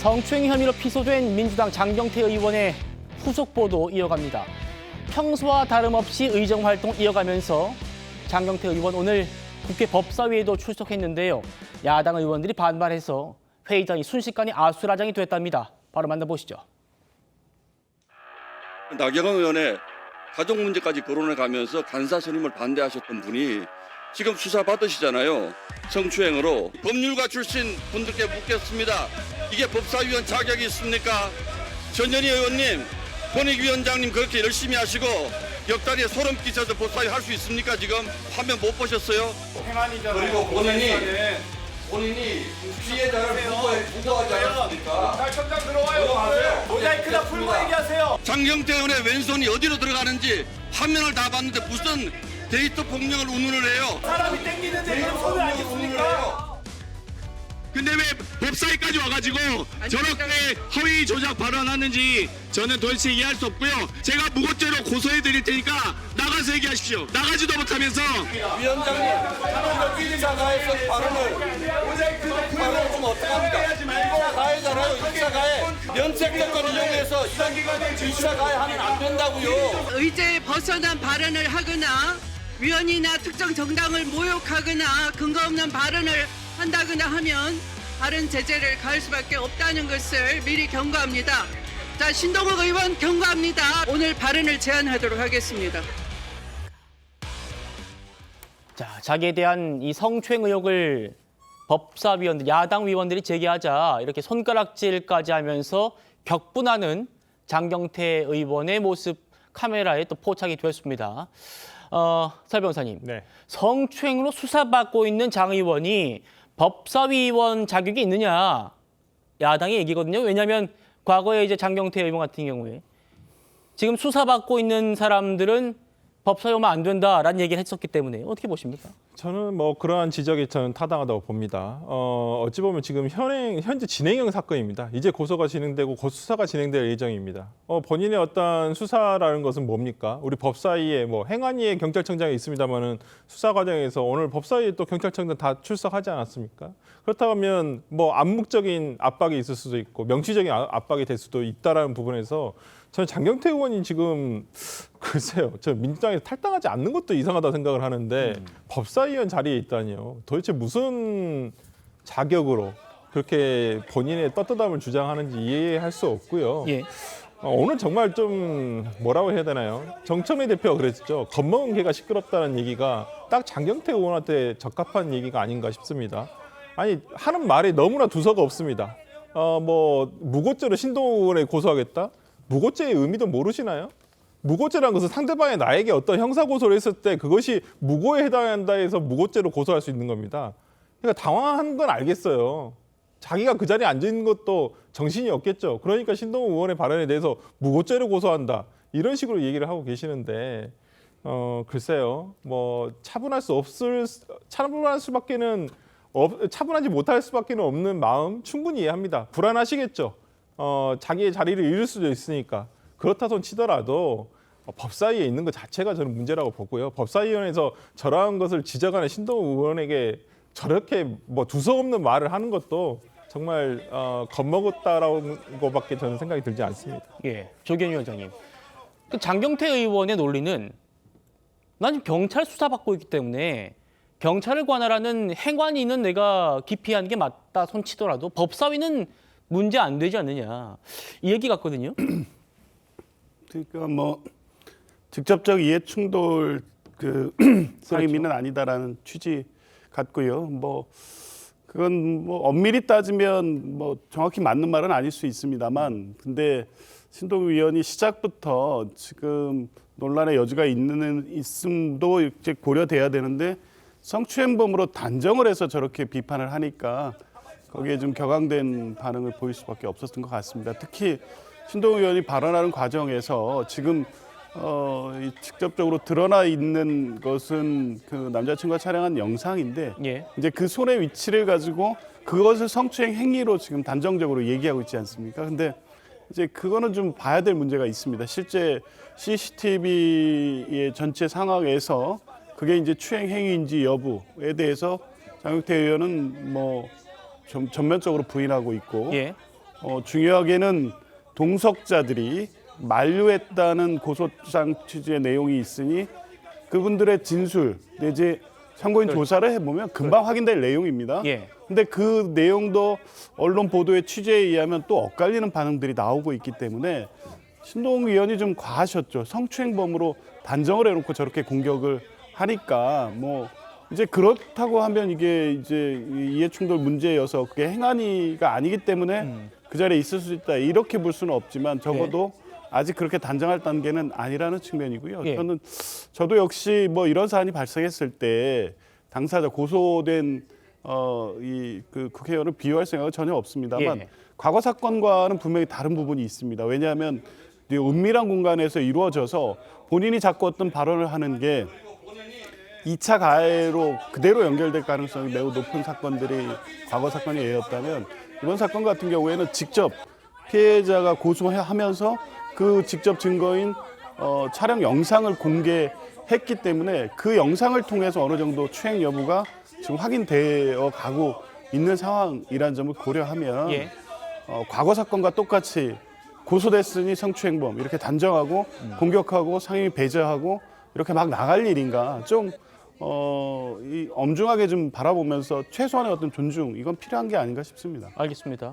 성추행 혐의로 피소된 민주당 장경태 의원의 후속 보도 이어갑니다. 평소와 다름없이 의정활동 이어가면서 장경태 의원 오늘 국회 법사위에도 출석했는데요. 야당 의원들이 반발해서 회의장이 순식간에 아수라장이 됐답니다. 바로 만나보시죠. 나경원 의원의 가족 문제까지 거론해 가면서 간사 선임을 반대하셨던 분이 지금 수사 받으시잖아요. 성추행으로. 법률가 출신 분들께 묻겠습니다. 이게 법사위원 자격이 있습니까? 전현희 의원님, 권익위원장님 그렇게 열심히 하시고 역다리에 소름 끼쳐서 법사위 할 수 있습니까? 지금 화면 못 보셨어요? 그리고 본인이 피해자를 보호하지 않았습니까? 청장 들어와요. 모자이크나 풀고 얘기하세요. 장경태 의원의 왼손이 어디로 들어가는지 화면을 다 봤는데 무슨 데이터 폭력을 운운을 해요? 사람이 땡기는데 그럼 손을 안 겠습니까? 근데 왜 법사위까지 와가지고 저렇게 허위 조작 발언하는지 저는 도대체 이해할 수 없고요. 제가 무고죄로 고소해드릴 테니까 나가서 얘기하십시오. 나가지도 못하면서. 위원장님, 기자가에서 발언을 좀 어떡합니까? 1차 가해잖아요. 1차 가해. 면책특권 이용해서 이런 1차 가해 하면 안 된다고요. 의제에 벗어난 발언을 하거나 위원이나 특정 정당을 모욕하거나 근거 없는 발언을 한다거나 하면 다른 제재를 가할 수밖에 없다는 것을 미리 경고합니다. 자, 신동욱 의원 경고합니다. 오늘 발언을 제한하도록 하겠습니다. 자, 자기에 대한 이 성추행 의혹을 법사위원들, 야당 위원들이 제기하자 이렇게 손가락질까지 하면서 격분하는 장경태 의원의 모습 카메라에 또 포착이 됐습니다. 설 변호사님, 네. 성추행으로 수사받고 있는 장 의원이 법사위원 자격이 있느냐? 야당의 얘기거든요. 왜냐하면 과거에 이제 장경태 의원 같은 경우에 지금 수사받고 있는 사람들은 법사위 오면 안 된다라는 얘기를 했었기 때문에 어떻게 보십니까? 저는 뭐 그러한 지적이 저는 타당하다고 봅니다. 어찌 보면 지금 현재 진행형 사건입니다. 이제 고소가 진행되고 곧 수사가 진행될 예정입니다. 본인의 어떤 수사라는 것은 뭡니까? 우리 법사위에 뭐 행안위에 경찰청장이 있습니다만은 수사 과정에서 오늘 법사위에 또 경찰청장 다 출석하지 않았습니까? 그렇다면 뭐 암묵적인 압박이 있을 수도 있고 명시적인 압박이 될 수도 있다라는 부분에서 저는 장경태 의원이 지금 글쎄요, 저 민주당에서 탈당하지 않는 것도 이상하다 생각을 하는데 법사위원 자리에 있다니요. 도대체 무슨 자격으로 그렇게 본인의 떳떳함을 주장하는지 이해할 수 없고요. 예. 오늘 정말 좀 뭐라고 해야 되나요? 정청래 대표가 그랬죠. 겁먹은 개가 시끄럽다는 얘기가 딱 장경태 의원한테 적합한 얘기가 아닌가 싶습니다. 아니 하는 말이 너무나 두서가 없습니다. 뭐 무고죄로 신동욱 의원에 고소하겠다? 무고죄의 의미도 모르시나요? 무고죄라는 것은 상대방이 나에게 어떤 형사고소를 했을 때 그것이 무고에 해당한다 해서 무고죄로 고소할 수 있는 겁니다. 그러니까 당황한 건 알겠어요. 자기가 그 자리에 앉아 있는 것도 정신이 없겠죠. 그러니까 신동욱 의원의 발언에 대해서 무고죄로 고소한다. 이런 식으로 얘기를 하고 계시는데 글쎄요. 뭐 차분하지 못할 수밖에는 없는 마음 충분히 이해합니다. 불안하시겠죠. 자기의 자리를 잃을 수도 있으니까. 그렇다 손 치더라도 법사위에 있는 것 자체가 저는 문제라고 보고요. 법사위원회에서 저러한 것을 지적하는 신동욱 의원에게 저렇게 뭐 두서없는 말을 하는 것도 정말 겁먹었다라는 것밖에 저는 생각이 들지 않습니다. 예, 조경 위원장님. 그 장경태 의원의 논리는 난 경찰 수사받고 있기 때문에 경찰을 관할하는 행안위는 내가 기피하는 게 맞다 손치더라도 법사위는 문제 안 되지 않느냐 이 얘기 같거든요. 그러니까 뭐 직접적 이해 충돌 상임위는 아니다라는 취지 같고요. 뭐 그건 뭐 엄밀히 따지면 뭐 정확히 맞는 말은 아닐 수 있습니다만, 근데 신동욱 의원이 시작부터 지금 논란의 여지가 있음도 이제 고려돼야 되는데 성추행범으로 단정을 해서 저렇게 비판을 하니까 거기에 좀 격앙된 반응을 보일 수밖에 없었던 것 같습니다. 특히 신동욱 의원이 발언하는 과정에서 지금 직접적으로 드러나 있는 것은 그 남자친구가 촬영한 영상인데 예. 이제 그 손의 위치를 가지고 그것을 성추행 행위로 지금 단정적으로 얘기하고 있지 않습니까? 근데 이제 그거는 좀 봐야 될 문제가 있습니다. 실제 CCTV의 전체 상황에서 그게 이제 추행 행위인지 여부에 대해서 장경태 의원은 뭐 전면적으로 부인하고 있고 예. 중요하게는 동석자들이 만류했다는 고소장 취지의 내용이 있으니 그분들의 진술 내지 참고인 조사를 해보면 금방 확인될 내용입니다. 예. 근데 그 내용도 언론 보도의 취재에 의하면 또 엇갈리는 반응들이 나오고 있기 때문에 신동욱 의원이 좀 과하셨죠. 성추행범으로 단정을 해놓고 저렇게 공격을 하니까 뭐 이제 그렇다고 하면 이게 이제 이해충돌 문제여서 그게 행안위가 아니기 때문에 그 자리에 있을 수 있다 이렇게 볼 수는 없지만 적어도 아직 그렇게 단정할 단계는 아니라는 측면이고요. 예. 저도 역시 뭐 이런 사안이 발생했을 때 당사자 고소된 이 그 국회의원을 비호할 생각은 전혀 없습니다만 예. 과거 사건과는 분명히 다른 부분이 있습니다. 왜냐하면 이 은밀한 공간에서 이루어져서 본인이 자꾸 어떤 발언을 하는 게 2차 가해로 그대로 연결될 가능성이 매우 높은 사건들이 과거 사건이 예였다면 이번 사건 같은 경우에는 직접 피해자가 고소하면서 그 직접 증거인 촬영 영상을 공개했기 때문에 그 영상을 통해서 어느 정도 추행 여부가 지금 확인되어 가고 있는 상황이라는 점을 고려하면 예. 과거 사건과 똑같이 고소됐으니 성추행범 이렇게 단정하고 공격하고 상임위 배제하고 이렇게 막 나갈 일인가 좀 이 엄중하게 좀 바라보면서 최소한의 어떤 존중 이건 필요한 게 아닌가 싶습니다. 알겠습니다.